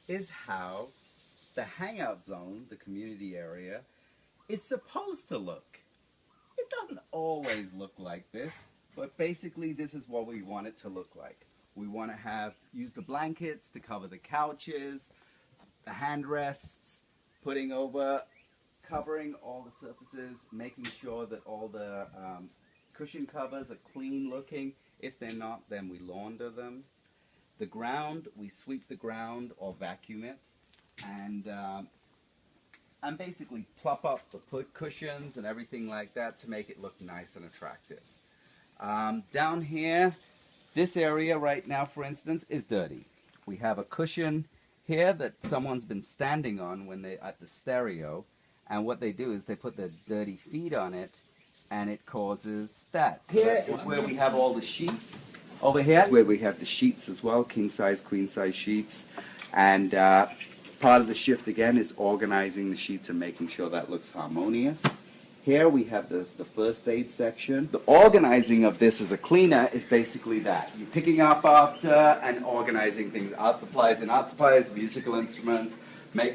is how the hangout zone, the community area, is supposed to look. It doesn't always look like this, but basically this is what we want it to look like. We want to use the blankets to cover the couches, the handrests, covering all the surfaces, making sure that all the cushion covers are clean looking. If they're not, then we launder them. The ground, we sweep the ground or vacuum it, and basically plop up the cushions and everything like that to make it look nice and attractive. Down here, this area right now, for instance, is dirty. We have a cushion here that someone's been standing on when they're at the stereo, and what they do is they put their dirty feet on it, and it causes that. So here is where we have all the sheets. Over here is where we have the sheets as well, king size, queen size sheets, and part of the shift again is organizing the sheets and making sure that looks harmonious. Here we have the first aid section. The organizing of this as a cleaner is basically that. You're picking up after and organizing things, art supplies and art supplies, musical instruments,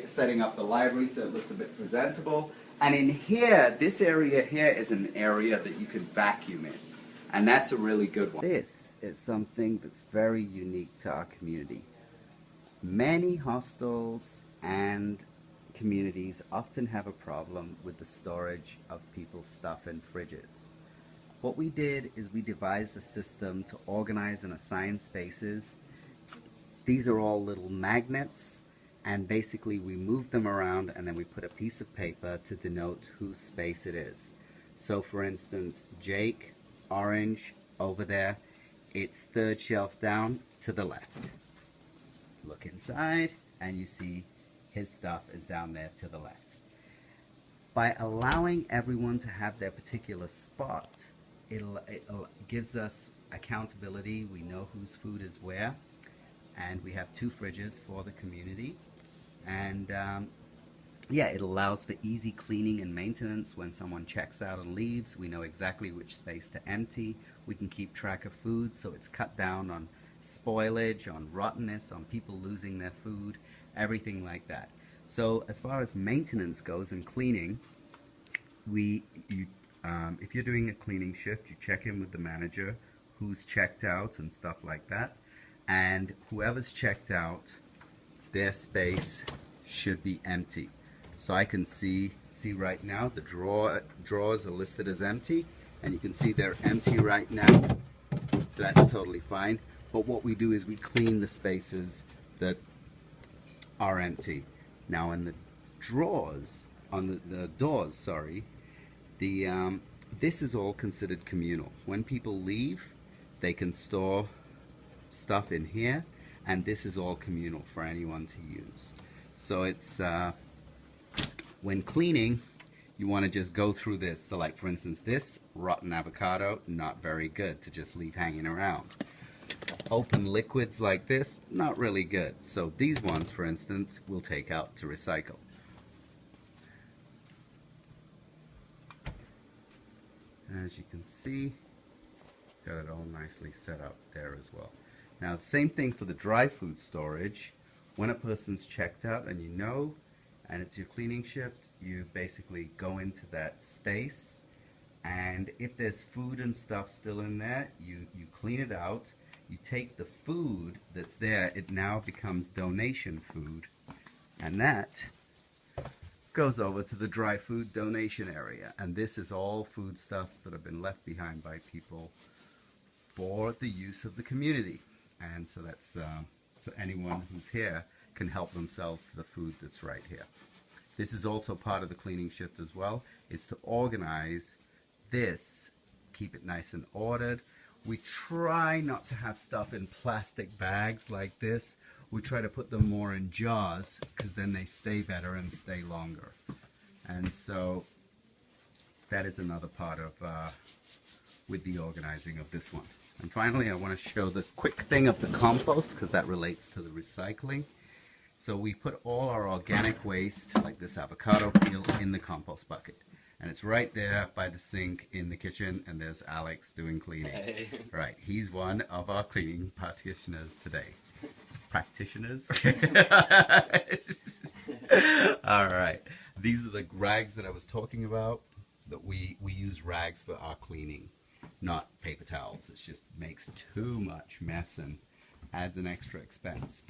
setting up the library so it looks a bit presentable. And in here, this area here is an area that you could vacuum in. And that's a really good one. This is something that's very unique to our community. Many hostels and communities often have a problem with the storage of people's stuff in fridges. What we did is we devised a system to organize and assign spaces. These are all little magnets, and basically we move them around and then we put a piece of paper to denote whose space it is. So for instance, Jake, orange, over there, it's third shelf down to the left. Look inside and you see his stuff is down there to the left. By allowing everyone to have their particular spot, it gives us accountability. We know whose food is where, and we have 2 fridges for the community. And yeah, it allows for easy cleaning and maintenance. When someone checks out and leaves, we know exactly which space to empty. We can keep track of food, so it's cut down on spoilage, on rottenness, on people losing their food, everything like that. So as far as maintenance goes and cleaning, if you're doing a cleaning shift, you check in with the manager, who's checked out and stuff like that, and whoever's checked out, their space should be empty. So I can see right now the drawers are listed as empty, and you can see they're empty right now, so that's totally fine. But what we do is we clean the spaces that are empty. Now in the drawers, on the doors, sorry, this is all considered communal. When people leave, they can store stuff in here, and this is all communal for anyone to use. So it's when cleaning, you want to just go through this. So like for instance, this rotten avocado, not very good to just leave hanging around. Open liquids like this, not really good. So these ones, for instance, we'll take out to recycle. As you can see, got it all nicely set up there as well. Now, same thing for the dry food storage. When a person's checked out and you know, and it's your cleaning shift, you basically go into that space, and if there's food and stuff still in there, you clean it out. You take the food that's there, it now becomes donation food, and that goes over to the dry food donation area. And this is all foodstuffs that have been left behind by people for the use of the community. And so that's so anyone who's here can help themselves to the food that's right here. This is also part of the cleaning shift as well, is to organize this, keep it nice and ordered. We try not to have stuff in plastic bags like this. We try to put them more in jars, because then they stay better and stay longer. And so that is another part of with the organizing of this one. And finally, I want to show the quick thing of the compost, because that relates to the recycling. So we put all our organic waste, like this avocado peel, in the compost bucket. And it's right there by the sink in the kitchen, and there's Alex doing cleaning. Hey. Right, he's one of our cleaning practitioners today. practitioners. All right. These are the rags that I was talking about. That we use rags for our cleaning, not paper towels. It just makes too much mess and adds an extra expense.